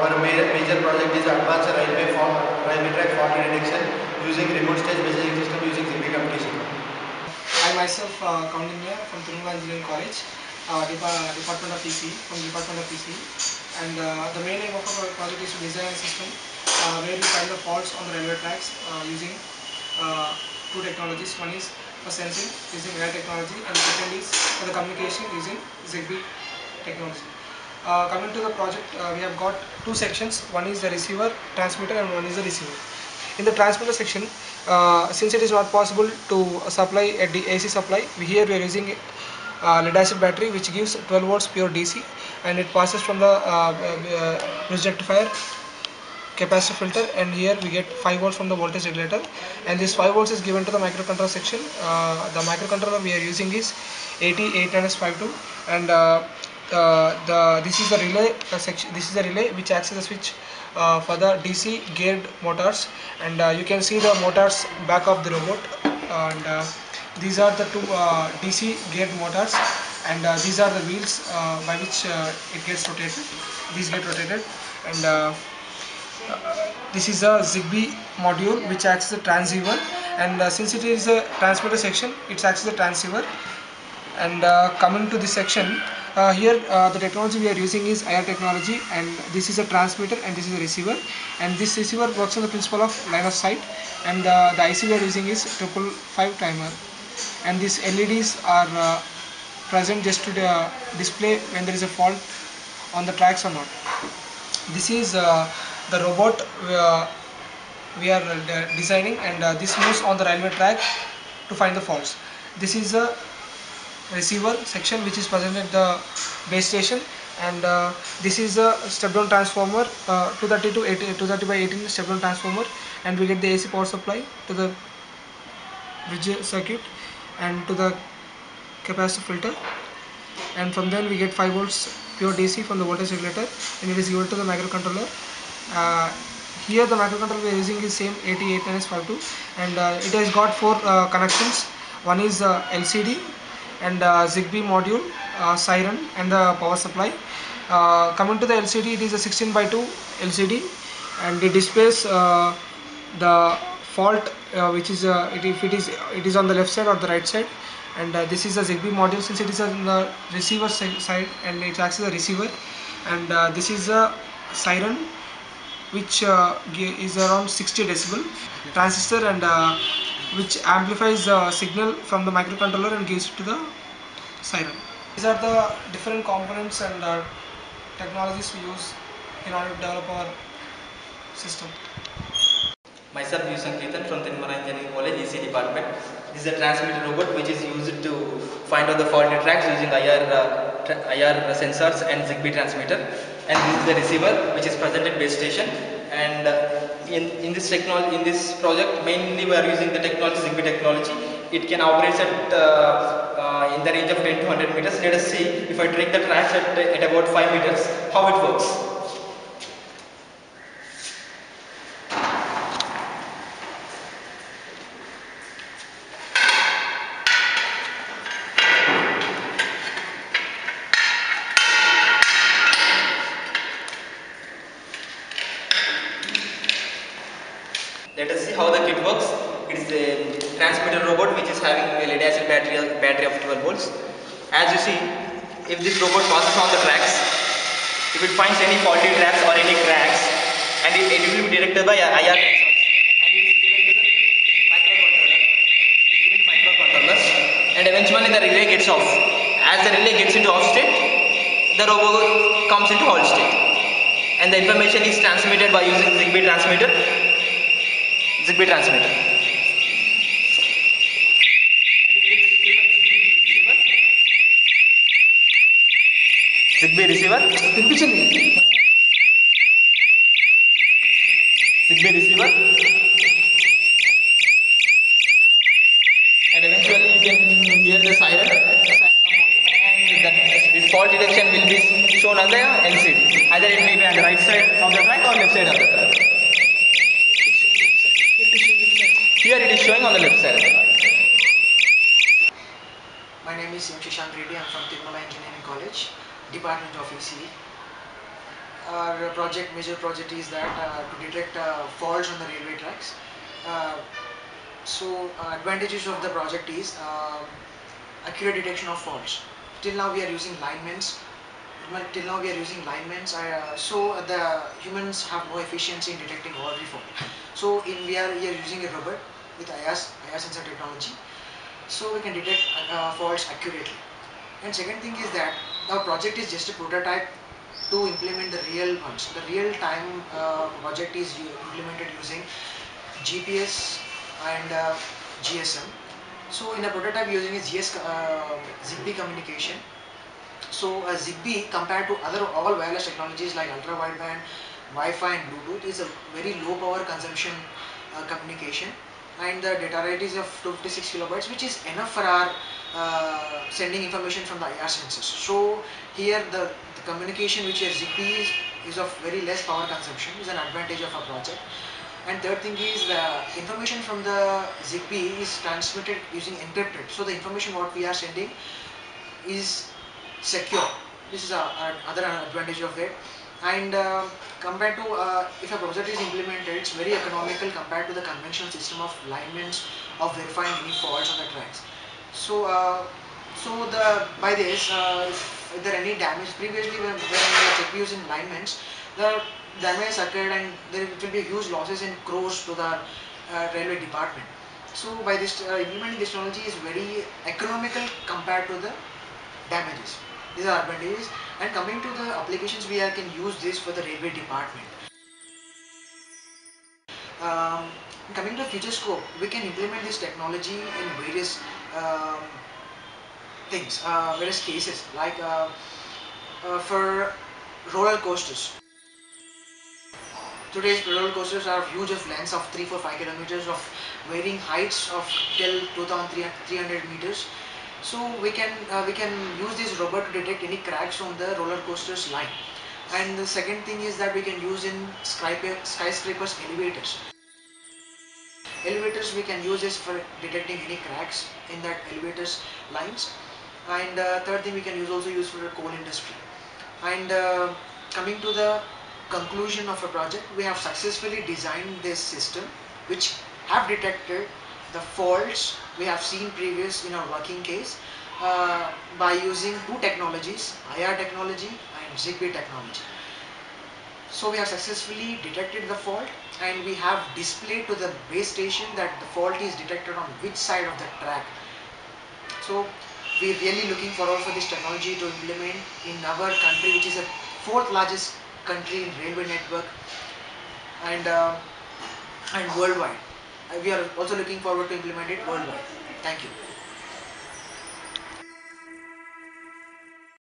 our major project is advanced railway track fault detection using remote stage messaging system using Zigbee communication. I myself, Count Engineer from Tirumala Engineering College, Department of EC, and the main aim of our project is to design a system where we find the faults on the railway tracks using two technologies. One is for sensing using air technology, and the second is for the communication using Zigbee technology. Coming to the project, we have got two sections. One is the receiver, transmitter, and one is the receiver. In the transmitter section, since it is not possible to supply a AC supply, here we are using lead acid battery, which gives 12 volts pure DC, and it passes from the bridge rectifier, capacitor filter, and here we get 5 volts from the voltage regulator, and this 5 volts is given to the microcontroller section. The microcontroller we are using is 88-52, and this is the relay section. This is the relay which acts as a switch for the DC geared motors, and you can see the motors back of the robot, and these are the two DC geared motors, and these are the wheels by which it gets rotated. These get rotated, and this is a Zigbee module which acts as a transceiver, and since it is a transmitter section, it acts as a transceiver. And coming to this section, here the technology we are using is IR technology, and this is a transmitter and this is a receiver, and this receiver works on the principle of line of sight, and the IC we are using is 555 timer, and these LEDs are present just to display when there is a fault on the tracks or not. This is the robot we are designing, and this moves on the railway track to find the faults. This is a receiver section which is present at the base station, and this is a step down transformer, 230 by 18 step down transformer, and we get the AC power supply to the bridge circuit and to the capacitor filter, and from then we get 5 volts pure DC from the voltage regulator, and it is given to the microcontroller. Here the microcontroller we are using is same 88-52, and it has got 4 connections. One is LCD, and Zigbee module, siren, and the power supply. Coming to the LCD, it is a 16:2 LCD, and it displays the fault, which is if it is on the left side or the right side, and this is a Zigbee module since it is on the receiver side, and it acts as a receiver, and this is a siren which is around 60 decibel transistor, and which amplifies the signal from the microcontroller and gives it to the siren. These are the different components and technologies we use in order to develop our system. Myself, Yusan Ketan from Tirumala Engineering College, EC department. This is a transmitter robot which is used to find out the faulty tracks using IR sensors and Zigbee transmitter. And this is the receiver which is present at base station. And in this technology, in this project, mainly we are using the technology Zigbee technology. It can operate at in the range of 10 to 100 meters. Let us see if I take the tracks at about 5 meters, how it works. Let us see how the kit works. It is a transmitter robot which is having a lead acid battery of 12 volts. As you see, if this robot passes on the tracks, if it finds any faulty tracks or any cracks, and it will be detected by IR sensors, and it is given to the microcontrollers, and eventually the relay gets off. As the relay gets into off state, the robot comes into hold state, and the information is transmitted by using Zigbee transmitter. Zigbee receiver. Zigbee receiver. And eventually you can hear the siren and this fault detection will be shown on the LCD. Either it may be on the right side of the track or left side of the track. Here it is showing on the left side of the track. My name is Shashank Reddy. I am from Tirumala Engineering College, Department of ECE. our major project is that to detect faults on the railway tracks. Uh, Advantages of the project is accurate detection of faults. Till now we are using linements. So the humans have no efficiency in detecting every fault. So we are using a robot with IR sensor technology, so we can detect faults accurately. And second thing is that our project is just a prototype to implement the real ones. The real time project is implemented using GPS and GSM. So in a prototype using a Zigbee communication. So Zigbee compared to other all wireless technologies like ultra wideband, Wi-Fi and Bluetooth is a very low power consumption communication, and the data rate is of 256 kilobytes, which is enough for our sending information from the IR sensors. So here the communication which is Zigbee is of very less power consumption, is an advantage of our project. And third thing is the information from the Zigbee is transmitted using encrypted. So the information what we are sending is secure. This is another advantage of it. And compared to if a project is implemented, it's very economical compared to the conventional system of linements of verifying any faults on the tracks. So by this, if there are any damage previously when we were using linements, the damage occurred and there will be huge losses in crores to the railway department. So by this implementing this technology is very economical compared to the damages. These are advantages. And coming to the applications, we can use this for the railway department. Um, Coming to future scope, we can implement this technology in various various cases, like for roller coasters. Today's roller coasters are huge of lengths of 3, 4, 5 kilometers, of varying heights of till 2,300 meters. So we can use this robot to detect any cracks on the roller coaster's line. And the second thing is that we can use in skyscrapers elevators. Elevators we can use this for detecting any cracks in that elevators lines. And third thing we can also use for the coal industry. And coming to the conclusion of a project, we have successfully designed this system which have detected the faults we have seen previous in our working case by using two technologies, IR technology and Zigbee technology. So we have successfully detected the fault, and we have displayed to the base station that the fault is detected on which side of the track. So we're really looking forward for this technology to implement in our country, which is the fourth largest country in railway network, and and worldwide. We are also looking forward to implement it worldwide. Thank you.